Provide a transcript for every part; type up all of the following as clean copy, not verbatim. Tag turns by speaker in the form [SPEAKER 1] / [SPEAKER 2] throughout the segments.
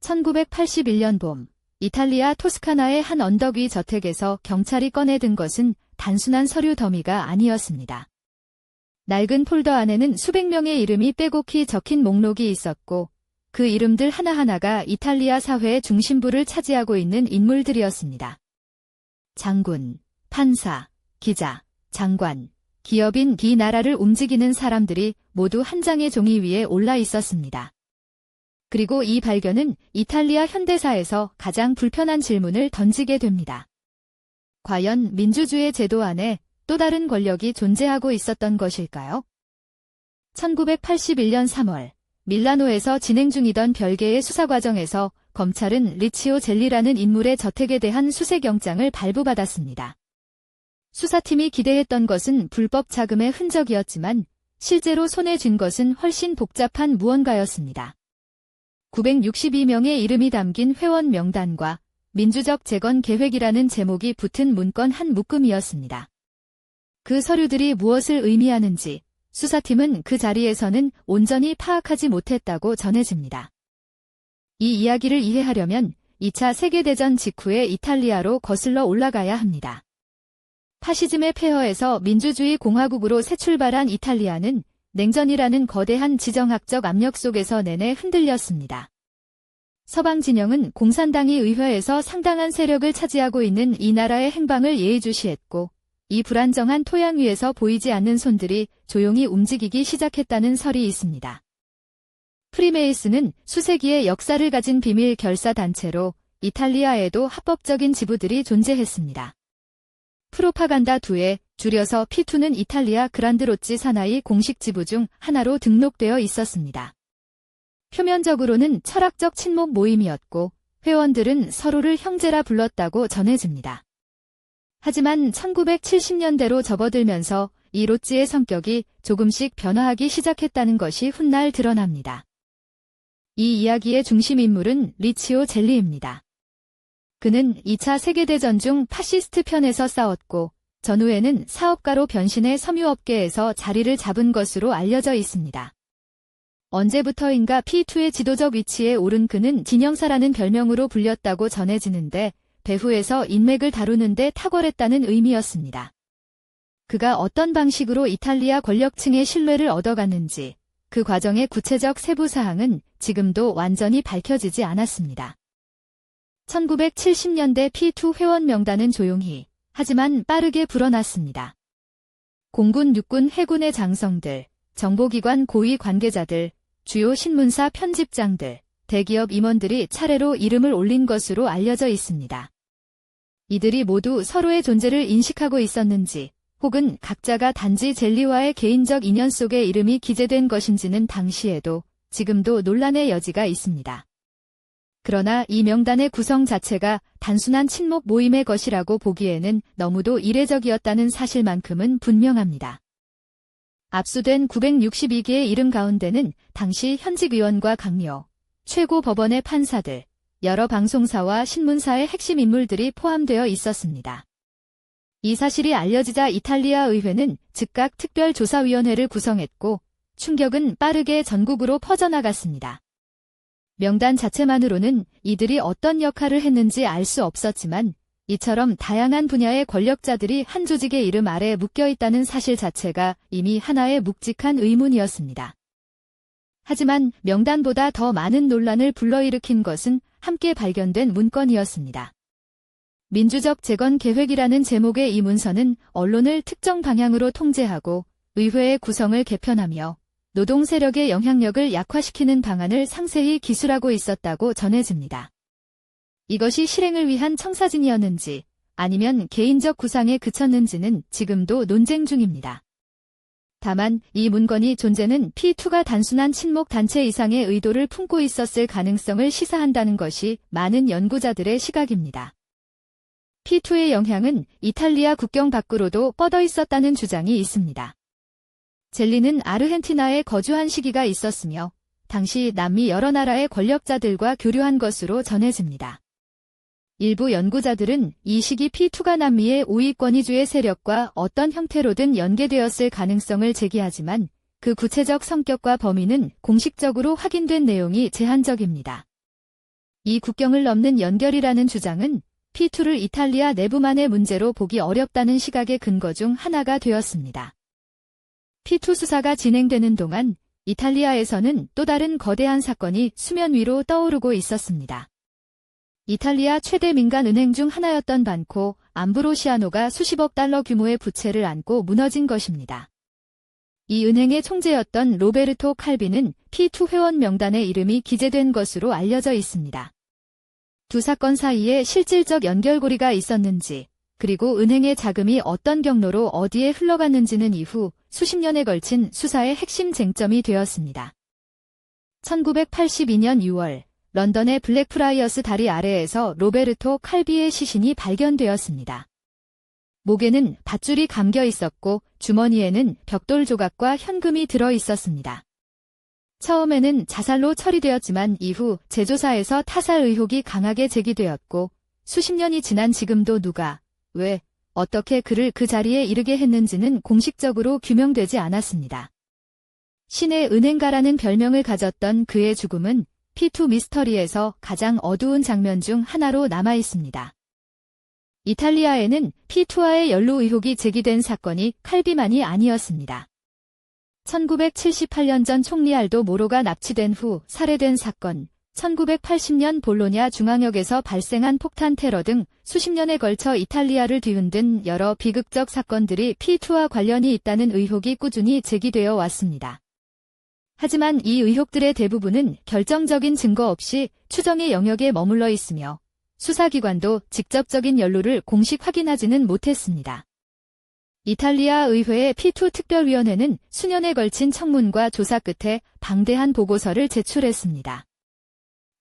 [SPEAKER 1] 1981년 봄, 이탈리아 토스카나의 한 언덕 위 저택에서 경찰이 꺼내든 것은 단순한 서류 더미가 아니었습니다. 낡은 폴더 안에는 수백 명의 이름이 빼곡히 적힌 목록이 있었고, 그 이름들 하나하나가 이탈리아 사회의 중심부를 차지하고 있는 인물들이었습니다. 장군, 판사, 기자, 장관, 기업인, 이 나라를 움직이는 사람들이 모두 한 장의 종이 위에 올라 있었습니다. 그리고 이 발견은 이탈리아 현대사에서 가장 불편한 질문을 던지게 됩니다. 과연 민주주의 제도 안에 또 다른 권력이 존재하고 있었던 것일까요? 1981년 3월, 밀라노에서 진행 중이던 별개의 수사 과정에서 검찰은 리치오 젤리라는 인물의 저택에 대한 수색영장을 발부받았습니다. 수사팀이 기대했던 것은 불법 자금의 흔적이었지만 실제로 손에 쥔 것은 훨씬 복잡한 무언가였습니다. 962명의 이름이 담긴 회원 명단과 민주적 재건 계획이라는 제목이 붙은 문건 한 묶음이었습니다. 그 서류들이 무엇을 의미하는지 수사팀은 그 자리에서는 온전히 파악하지 못했다고 전해집니다. 이 이야기를 이해하려면 2차 세계대전 직후의 이탈리아로 거슬러 올라가야 합니다. 파시즘의 폐허에서 민주주의 공화국으로 새 출발한 이탈리아는 냉전이라는 거대한 지정학적 압력 속에서 내내 흔들렸습니다. 서방 진영은 공산당이 의회에서 상당한 세력을 차지하고 있는 이 나라의 행방을 예의주시했고, 이 불안정한 토양 위에서 보이지 않는 손들이 조용히 움직이기 시작했다는 설이 있습니다. 프리메이슨은 수세기의 역사를 가진 비밀 결사 단체로 이탈리아에도 합법적인 지부들이 존재했습니다. 프로파간다 2에 줄여서 P2는 이탈리아 그란드로치 사나이 공식 지부 중 하나로 등록되어 있었습니다. 표면적으로는 철학적 친목 모임이었고 회원들은 서로를 형제라 불렀다고 전해집니다. 하지만 1970년대로 접어들면서 이 로찌의 성격이 조금씩 변화하기 시작했다는 것이 훗날 드러납니다. 이 이야기의 중심 인물은 리치오 젤리입니다. 그는 2차 세계대전 중 파시스트 편에서 싸웠고 전후에는 사업가로 변신해 섬유업계에서 자리를 잡은 것으로 알려져 있습니다. 언제부터인가 P2의 지도적 위치에 오른 그는 진영사라는 별명으로 불렸다고 전해지는데 배후에서 인맥을 다루는 데 탁월했다는 의미였습니다. 그가 어떤 방식으로 이탈리아 권력층의 신뢰를 얻어갔는지 그 과정의 구체적 세부 사항은 지금도 완전히 밝혀지지 않았습니다. 1970년대 P2 회원 명단은 조용히 하지만 빠르게 불어났습니다. 공군, 육군, 해군의 장성들, 정보기관 고위 관계자들, 주요 신문사 편집장들, 대기업 임원들이 차례로 이름을 올린 것으로 알려져 있습니다. 이들이 모두 서로의 존재를 인식하고 있었는지 혹은 각자가 단지 젤리와의 개인적 인연 속에 이름이 기재된 것인지는 당시에도 지금도 논란의 여지가 있습니다. 그러나 이 명단의 구성 자체가 단순한 친목 모임의 것이라고 보기에는 너무도 이례적이었다는 사실만큼은 분명합니다. 압수된 962개의 이름 가운데는 당시 현직 의원과 강요, 최고 법원의 판사들, 여러 방송사와 신문사의 핵심 인물들이 포함되어 있었습니다. 이 사실이 알려지자 이탈리아 의회는 즉각 특별조사위원회를 구성했고 충격은 빠르게 전국으로 퍼져나갔습니다. 명단 자체만으로는 이들이 어떤 역할을 했는지 알 수 없었지만 이처럼 다양한 분야의 권력자들이 한 조직의 이름 아래 묶여있다는 사실 자체가 이미 하나의 묵직한 의문이었습니다. 하지만 명단보다 더 많은 논란을 불러일으킨 것은 함께 발견된 문건이었습니다. 민주적 재건 계획이라는 제목의 이 문서는 언론을 특정 방향으로 통제하고 의회의 구성을 개편하며 노동 세력의 영향력을 약화시키는 방안을 상세히 기술하고 있었다고 전해집니다. 이것이 실행을 위한 청사진이었는지 아니면 개인적 구상에 그쳤는지는 지금도 논쟁 중입니다. 다만 이 문건이 존재는 P2가 단순한 친목 단체 이상의 의도를 품고 있었을 가능성을 시사한다는 것이 많은 연구자들의 시각입니다. P2의 영향은 이탈리아 국경 밖으로도 뻗어 있었다는 주장이 있습니다. 젤리는 아르헨티나에 거주한 시기가 있었으며 당시 남미 여러 나라의 권력자들과 교류한 것으로 전해집니다. 일부 연구자들은 이 시기 P2가 남미의 우위권위주의 세력과 어떤 형태로든 연계되었을 가능성을 제기하지만 그 구체적 성격과 범위는 공식적으로 확인된 내용이 제한적입니다. 이 국경을 넘는 연결이라는 주장은 P2를 이탈리아 내부만의 문제로 보기 어렵다는 시각의 근거 중 하나가 되었습니다. P2 수사가 진행되는 동안 이탈리아에서는 또 다른 거대한 사건이 수면 위로 떠오르고 있었습니다. 이탈리아 최대 민간은행 중 하나였던 반코 암브로시아노가 수십억 달러 규모의 부채를 안고 무너진 것입니다. 이 은행의 총재였던 로베르토 칼비는 P2 회원 명단에 이름이 기재된 것으로 알려져 있습니다. 두 사건 사이에 실질적 연결고리가 있었는지, 그리고 은행의 자금이 어떤 경로로 어디에 흘러갔는지는 이후 수십 년에 걸친 수사의 핵심 쟁점이 되었습니다. 1982년 6월, 런던의 블랙프라이어스 다리 아래에서 로베르토 칼비의 시신이 발견되었습니다. 목에는 밧줄이 감겨 있었고 주머니에는 벽돌 조각과 현금이 들어 있었습니다. 처음에는 자살로 처리되었지만 이후 재조사에서 타살 의혹이 강하게 제기되었고 수십 년이 지난 지금도 누가, 왜, 어떻게 그를 그 자리에 이르게 했는지는 공식적으로 규명되지 않았습니다. 신의 은행가라는 별명을 가졌던 그의 죽음은 P2 미스터리에서 가장 어두운 장면 중 하나로 남아 있습니다. 이탈리아에는 P2와의 연루 의혹이 제기된 사건이 칼비만이 아니었습니다. 1978년 전 총리 알도 모로가 납치된 후 살해된 사건, 1980년 볼로냐 중앙역에서 발생한 폭탄 테러 등 수십 년에 걸쳐 이탈리아를 뒤흔든 여러 비극적 사건들이 P2와 관련이 있다는 의혹이 꾸준히 제기되어 왔습니다. 하지만 이 의혹들의 대부분은 결정적인 증거 없이 추정의 영역에 머물러 있으며 수사기관도 직접적인 연루를 공식 확인하지는 못했습니다. 이탈리아 의회의 P2 특별위원회는 수년에 걸친 청문과 조사 끝에 방대한 보고서를 제출했습니다.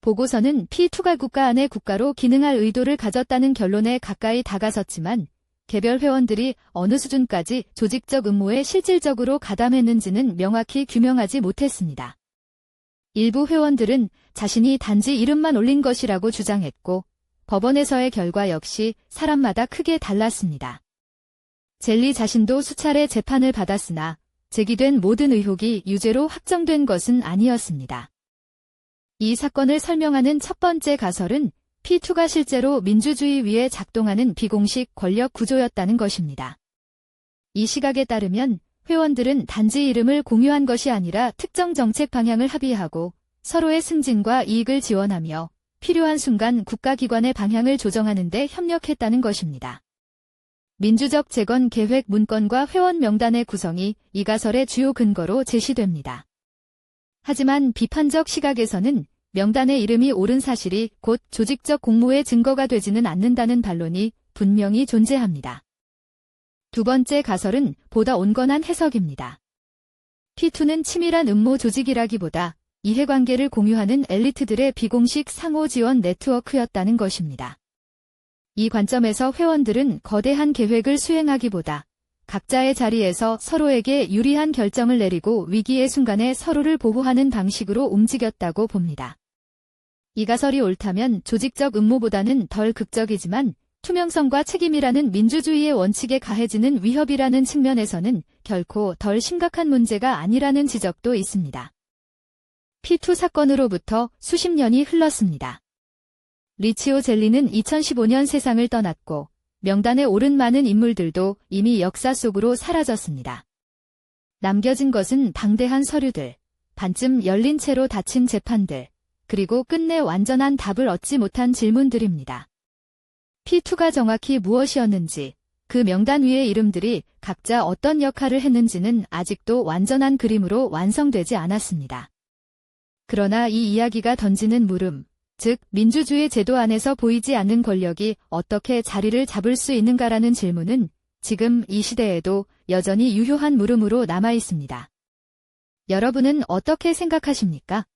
[SPEAKER 1] 보고서는 P2가 국가 안의 국가로 기능할 의도를 가졌다는 결론에 가까이 다가섰지만 개별 회원들이 어느 수준까지 조직적 음모에 실질적으로 가담했는지는 명확히 규명하지 못했습니다. 일부 회원들은 자신이 단지 이름만 올린 것이라고 주장했고 법원에서의 결과 역시 사람마다 크게 달랐습니다. 젤리 자신도 수차례 재판을 받았으나 제기된 모든 의혹이 유죄로 확정된 것은 아니었습니다. 이 사건을 설명하는 첫 번째 가설은 P2가 실제로 민주주의 위에 작동하는 비공식 권력 구조였다는 것입니다. 이 시각에 따르면 회원들은 단지 이름을 공유한 것이 아니라 특정 정책 방향을 합의하고 서로의 승진과 이익을 지원하며 필요한 순간 국가기관의 방향을 조정하는 데 협력했다는 것입니다. 민주적 재건 계획 문건과 회원 명단의 구성이 이 가설의 주요 근거로 제시됩니다. 하지만 비판적 시각에서는 명단에 이름이 오른 사실이 곧 조직적 공모의 증거가 되지는 않는다는 반론이 분명히 존재합니다. 두 번째 가설은 보다 온건한 해석입니다. P2는 치밀한 음모 조직이라기보다 이해관계를 공유하는 엘리트들의 비공식 상호 지원 네트워크였다는 것입니다. 이 관점에서 회원들은 거대한 계획을 수행하기보다 각자의 자리에서 서로에게 유리한 결정을 내리고 위기의 순간에 서로를 보호하는 방식으로 움직였다고 봅니다. 이 가설이 옳다면 조직적 음모보다는 덜 극적이지만 투명성과 책임이라는 민주주의의 원칙에 가해지는 위협이라는 측면에서는 결코 덜 심각한 문제가 아니라는 지적도 있습니다. P2 사건으로부터 수십 년이 흘렀습니다. 리치오 젤리는 2015년 세상을 떠났고 명단에 오른 많은 인물들도 이미 역사 속으로 사라졌습니다. 남겨진 것은 방대한 서류들, 반쯤 열린 채로 닫힌 재판들, 그리고 끝내 완전한 답을 얻지 못한 질문들입니다. P2가 정확히 무엇이었는지, 그 명단 위의 이름들이 각자 어떤 역할을 했는지는 아직도 완전한 그림으로 완성되지 않았습니다. 그러나 이 이야기가 던지는 물음, 즉 민주주의 제도 안에서 보이지 않는 권력이 어떻게 자리를 잡을 수 있는가라는 질문은 지금 이 시대에도 여전히 유효한 물음으로 남아 있습니다. 여러분은 어떻게 생각하십니까?